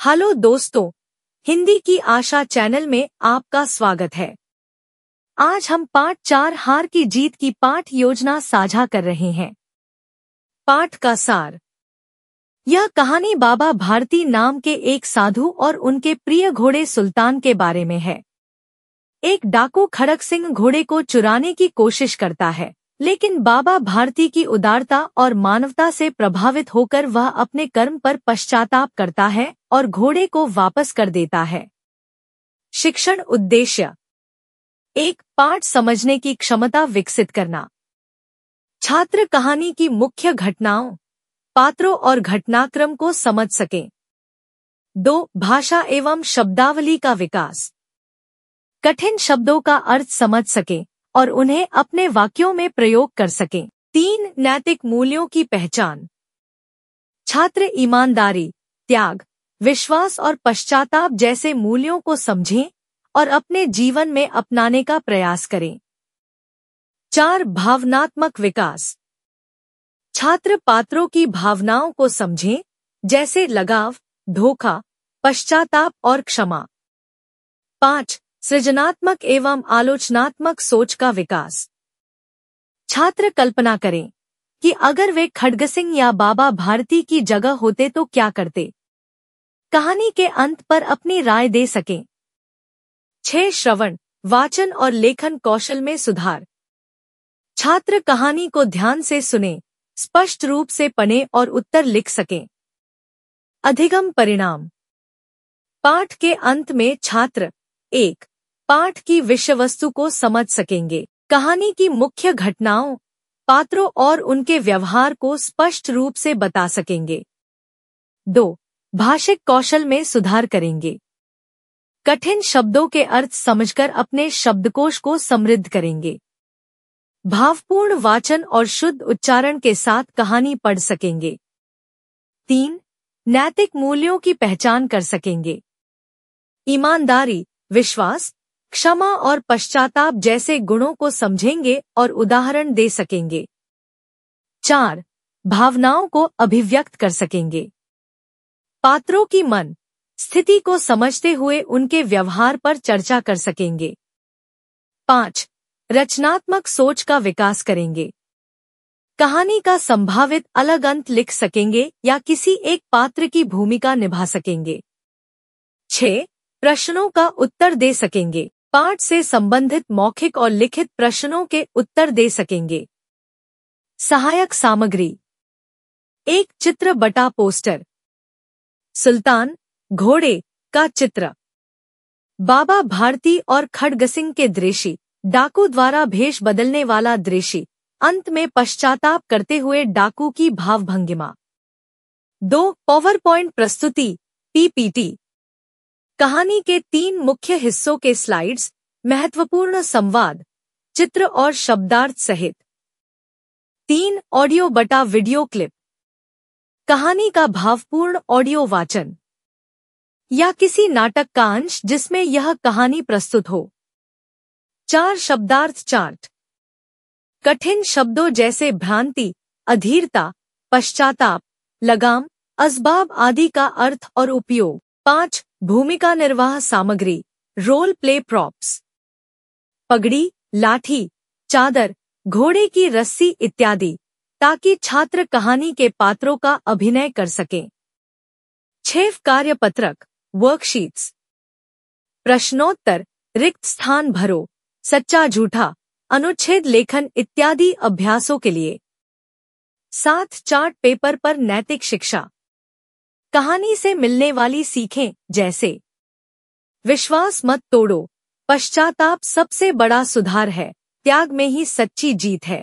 Hello दोस्तों, हिंदी की आशा channel में आपका स्वागत है। आज हम पाठ 4 हार की जीत की पाठ योजना साझा कर रहे हैं। पाठ का सार। यह कहानी बाबा भारती नाम के एक साधु और उनके प्रिय घोड़े सुल्तान के बारे में है। एक डाकू खड़क सिंह घोड़े को चुराने की कोशिश करता है, लेकिन बाबा भारती की उदारता और मानवता से प्रभावित होकर वह अपने कर्म पर पश्चाताप करता है और घोड़े को वापस कर देता है। शिक्षण उद्देश्य। 1. पाठ समझने की क्षमता विकसित करना। छात्र कहानी की मुख्य घटनाओं, पात्रों और घटनाक्रम को समझ सकें। 2. भाषा एवं शब्दावली का विकास। कठिन शब्दों का अर्थ समझ सकें और उन्हें अपने वाक्यों में प्रयोग कर सकें। 3. नैतिक मूल्यों की पहचान। छात्र ईमानदारी, त्याग, विश्वास और पश्चाताप जैसे मूल्यों को समझें और अपने जीवन में अपनाने का प्रयास करें। 4. भावनात्मक विकास। छात्र पात्रों की भावनाओं को समझें, जैसे लगाव, धोखा, पश्चाताप और क्षमा। 5. सृजनात्मक एवं आलोचनात्मक सोच का विकास। छात्र कल्पना करें कि अगर वे खड़ग सिंह या बाबा भारती की जगह होते तो क्या करते। कहानी के अंत पर अपनी राय दे सकें। 6. श्रवण, वाचन और लेखन कौशल में सुधार। छात्र कहानी को ध्यान से सुने, स्पष्ट रूप से पढ़ें और उत्तर लिख सकें। अधिगम परिणाम। पाठ के अंत में छात्र 1. पाठ की विषय वस्तु को समझ सकेंगे, कहानी की मुख्य घटनाओं, पात्रों और उनके व्यवहार को स्पष्ट रूप से बता सकेंगे। 2. भाषिक कौशल में सुधार करेंगे, कठिन शब्दों के अर्थ समझकर अपने शब्दकोश को समृद्ध करेंगे। भावपूर्ण वाचन और शुद्ध उच्चारण के साथ कहानी पढ़ सकेंगे। 3. नैतिक मूल्यों की पहचान कर सकेंगे, ईमानदारी, विश्वास, क्षमा और पश्चाताप जैसे गुणों को समझेंगे और उदाहरण दे सकेंगे। 4. भावनाओं को अभिव्यक्त कर सकेंगे, पात्रों की मन स्थिति को समझते हुए उनके व्यवहार पर चर्चा कर सकेंगे। 5. रचनात्मक सोच का विकास करेंगे, कहानी का संभावित अलग अंत लिख सकेंगे या किसी एक पात्र की भूमिका निभा सकेंगे। 6. प्रश्नों का उत्तर दे सकेंगे, पाठ से संबंधित मौखिक और लिखित प्रश्नों के उत्तर दे सकेंगे। सहायक सामग्री। 1. चित्र बटा पोस्टर। सुल्तान घोड़े का चित्र। बाबा भारती और खड़ग सिंह के दृश्य, डाकू द्वारा भेष बदलने वाला दृश्य, अंत में पश्चाताप करते हुए डाकू की भावभंगिमा। 2. पावर पॉइंट प्रस्तुति पीपीटी। कहानी के 3 मुख्य हिस्सों के स्लाइड्स, महत्वपूर्ण संवाद, चित्र और शब्दार्थ सहित। 3. ऑडियो बटा वीडियो क्लिप। कहानी का भावपूर्ण ऑडियो वाचन या किसी नाटक का अंश जिसमें यह कहानी प्रस्तुत हो। 4. शब्दार्थ चार्ट। कठिन शब्दों जैसे भ्रांति, अधीरता, पश्चाताप, लगाम, असबाब आदि का अर्थ और उपयोग। 5. भूमिका निर्वाह सामग्री, रोल प्ले प्रॉप्स, पगड़ी, लाठी, चादर, घोड़े की रस्सी इत्यादि, ताकि छात्र कहानी के पात्रों का अभिनय कर सकें। 6. कार्यपत्रक, वर्कशीट्स, प्रश्नोत्तर, रिक्त स्थान भरो, सच्चा झूठा, अनुच्छेद लेखन इत्यादि अभ्यासों के लिए। 7. चार्ट पेपर पर नैतिक शिक्षा, कहानी से मिलने वाली सीखें, जैसे विश्वास मत तोड़ो, पश्चाताप सबसे बड़ा सुधार है, त्याग में ही सच्ची जीत है।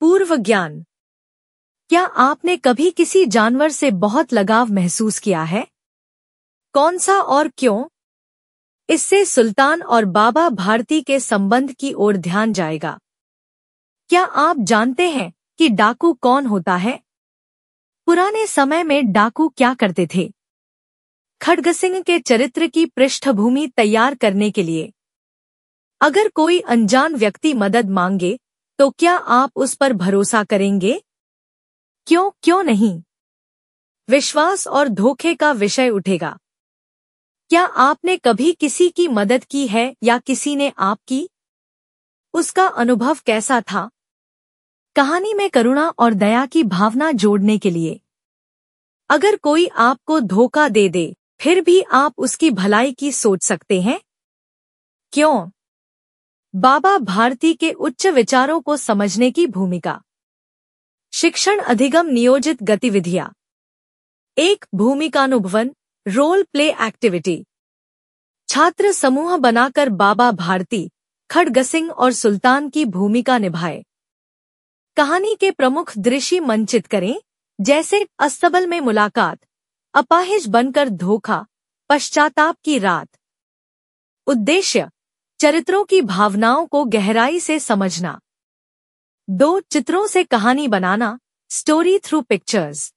पूर्व ज्ञान। क्या आपने कभी किसी जानवर से बहुत लगाव महसूस किया है? कौन सा और क्यों? इससे सुल्तान और बाबा भारती के संबंध की ओर ध्यान जाएगा। क्या आप जानते हैं कि डाकू कौन होता है? पुराने समय में डाकू क्या करते थे? खड़ग सिंह के चरित्र की पृष्ठभूमि तैयार करने के लिए, अगर कोई अनजान व्यक्ति मदद मांगे तो क्या आप उस पर भरोसा करेंगे? क्यों नहीं? विश्वास और धोखे का विषय उठेगा। क्या आपने कभी किसी की मदद की है या किसी ने आपकी? उसका अनुभव कैसा था? कहानी में करुणा और दया की भावना जोड़ने के लिए। अगर कोई आपको धोखा दे दे, फिर भी आप उसकी भलाई की सोच सकते हैं? क्यों? बाबा भारती के उच्च विचारों को समझने की भूमिका। शिक्षण अधिगम नियोजित गतिविधियां। 1. भूमिकानुभवन रोल प्ले एक्टिविटी। छात्र समूह बनाकर बाबा भारती, खड़ग सिंह और सुल्तान की भूमिका निभाए। कहानी के प्रमुख दृश्य मंचित करें, जैसे अस्तबल में मुलाकात, अपाहिज बनकर धोखा, पश्चाताप की रात। उद्देश्य, चरित्रों की भावनाओं को गहराई से समझना। 2. चित्रों से कहानी बनाना स्टोरी थ्रू पिक्चर्स।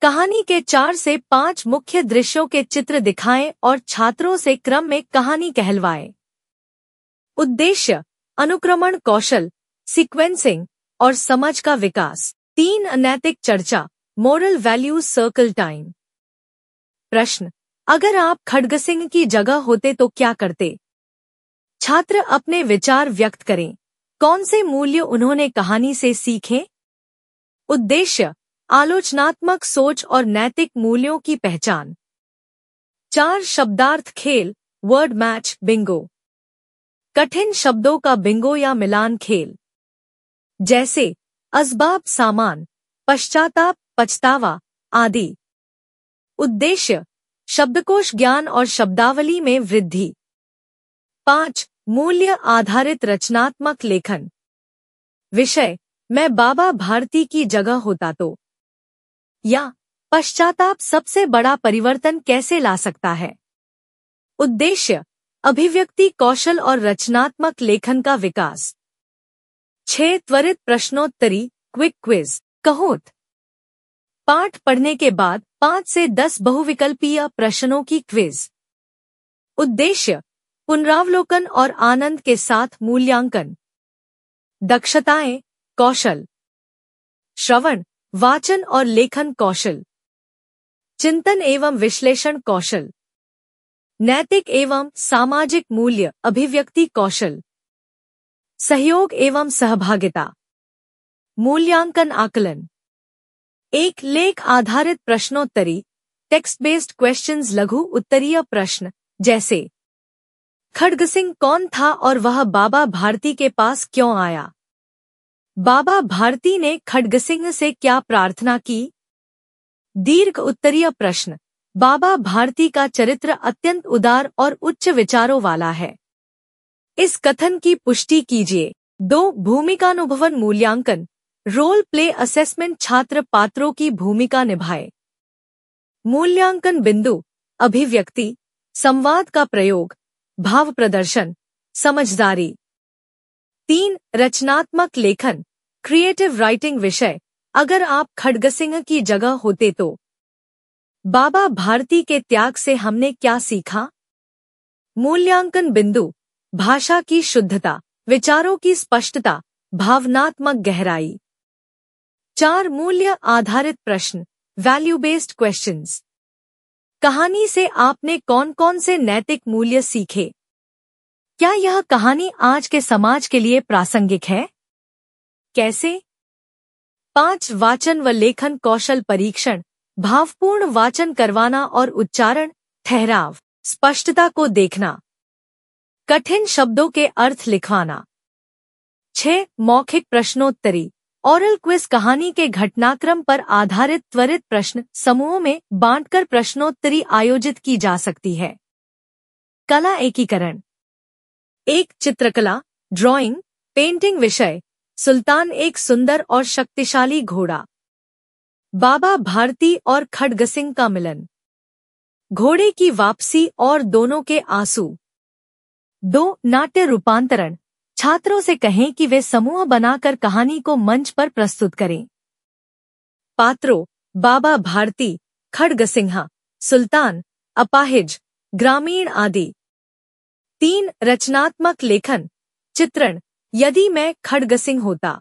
कहानी के 4 से 5 मुख्य दृश्यों के चित्र दिखाएं और छात्रों से क्रम में कहानी कहलवाएं। उद्देश्य, अनुक्रमण कौशल, सीक्वेंसिंग और समझ का विकास। 3. नैतिक चर्चा मोरल वैल्यूज सर्कल टाइम। प्रश्न, अगर आप खड़ग सिंह की जगह होते तो क्या करते? छात्र अपने विचार व्यक्त करें। कौन से मूल्य उन्होंने कहानी से सीखे? उद्देश्य, आलोचनात्मक सोच और नैतिक मूल्यों की पहचान। 4. शब्दार्थ खेल वर्ड मैच बिंगो। कठिन शब्दों का बिंगो या मिलान खेल, जैसे असबाब सामान, पश्चाताप पछतावा आदि। उद्देश्य, शब्दकोश ज्ञान और शब्दावली में वृद्धि। 5. मूल्य आधारित रचनात्मक लेखन। विषय, मैं बाबा भारती की जगह होता तो, या पश्चाताप सबसे बड़ा परिवर्तन कैसे ला सकता है। उद्देश्य, अभिव्यक्ति कौशल और रचनात्मक लेखन का विकास। 6. त्वरित प्रश्नोत्तरी क्विक क्विज कहोत। पाठ पढ़ने के बाद 5 से 10 बहुविकल्पीय प्रश्नों की क्विज। उद्देश्य, पुनरावलोकन और आनंद के साथ मूल्यांकन। दक्षताएं, कौशल, श्रवण, वाचन और लेखन कौशल, चिंतन एवं विश्लेषण कौशल, नैतिक एवं सामाजिक मूल्य अभिव्यक्ति कौशल, सहयोग एवं सहभागिता, मूल्यांकन आकलन। 1. लेख आधारित प्रश्नोत्तरी टेक्स्ट बेस्ड क्वेश्चंस लघु उत्तरीय प्रश्न, जैसे खड़ग सिंह कौन था और वह बाबा भारती के पास क्यों आया? बाबा भारती ने खड़ग सिंह से क्या प्रार्थना की? दीर्घ उत्तरीय प्रश्न, बाबा भारती का चरित्र अत्यंत उदार और उच्च विचारों वाला है। इस कथन की पुष्टि कीजिए। 2. भूमिकानुभवन मूल्यांकन रोल प्ले असेसमेंट छात्र पात्रों की भूमिका निभाए। मूल्यांकन बिंदु, अभिव्यक्ति, संवाद का प्रयोग, भाव प्रदर्शन, समझदारी। 3. रचनात्मक लेखन क्रिएटिव राइटिंग विषय, अगर आप खड़ग सिंह की जगह होते तो बाबा भारती के त्याग से हमने क्या सीखा? मूल्यांकन बिंदु, भाषा की शुद्धता, विचारों की स्पष्टता, भावनात्मक गहराई। 4. मूल्य आधारित प्रश्न वैल्यू बेस्ड क्वेश्चंस। कहानी से आपने कौन कौन से नैतिक मूल्य सीखे? क्या यह कहानी आज के समाज के लिए प्रासंगिक है? कैसे? 5. वाचन व लेखन कौशल परीक्षण भावपूर्ण वाचन करवाना और उच्चारण, ठहराव, स्पष्टता को देखना। कठिन शब्दों के अर्थ लिखवाना। 6. मौखिक प्रश्नोत्तरी ओरल क्विज कहानी के घटनाक्रम पर आधारित त्वरित प्रश्न समूहों में बांटकर प्रश्नोत्तरी आयोजित की जा सकती है। कला एकीकरण। 1. चित्रकला ड्राइंग पेंटिंग विषय, सुल्तान एक सुंदर और शक्तिशाली घोड़ा। बाबा भारती और खड़ग सिंह का मिलन, घोड़े की वापसी और दोनों के आंसू। 2. नाट्य रूपांतरण छात्रों से कहें कि वे समूह बनाकर कहानी को मंच पर प्रस्तुत करें। पात्रों, बाबा भारती, खड़ग सिंह, सुल्तान, अपाहिज, ग्रामीण आदि। 3. रचनात्मक लेखन चित्रण, यदि मैं खड़ग सिंह होता।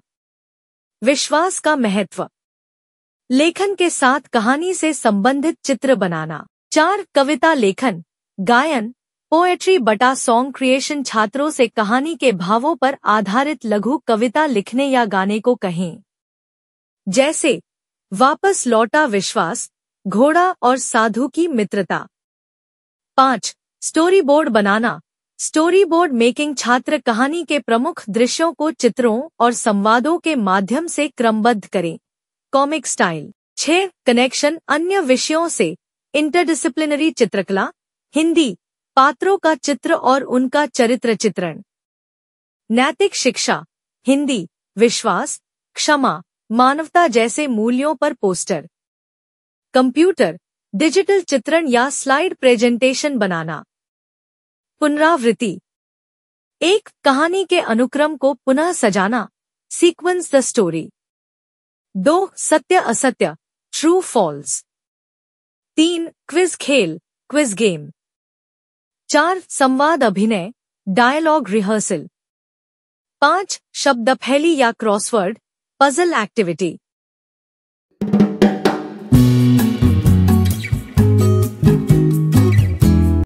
विश्वास का महत्व, लेखन के साथ कहानी से संबंधित चित्र बनाना। 4 कविता लेखन, गायन, पोएट्री बटा सॉन्ग क्रिएशन। छात्रों से कहानी के भावों पर आधारित लघु कविता लिखने या गाने को कहें, जैसे वापस लौटा विश्वास, घोड़ा और साधु की मित्रता। 5 स्टोरी बोर्ड बनाना, स्टोरी बोर्ड मेकिंग। छात्र कहानी के प्रमुख दृश्यों को चित्रों और संवादों के माध्यम से क्रमबद्ध करें, कॉमिक स्टाइल। 6 कनेक्शन अन्य विषयों से, इंटरडिसिप्लिनरी चित्रकला, हिंदी, पात्रों का चित्र और उनका चरित्र चित्रण। नैतिक शिक्षा, हिंदी, विश्वास, क्षमा, मानवता जैसे मूल्यों पर पोस्टर। कंप्यूटर, डिजिटल चित्रण या स्लाइड प्रेजेंटेशन बनाना। पुनरावृत्ति, एक कहानी के अनुक्रम को पुनः सजाना, सीक्वेंस द स्टोरी। 2 सत्य असत्य, ट्रू फॉल्स। 3 क्विज खेल, क्विज गेम। 4 संवाद अभिनय, डायलॉग रिहर्सल। 5 शब्दफैली या क्रॉसवर्ड, पजल एक्टिविटी।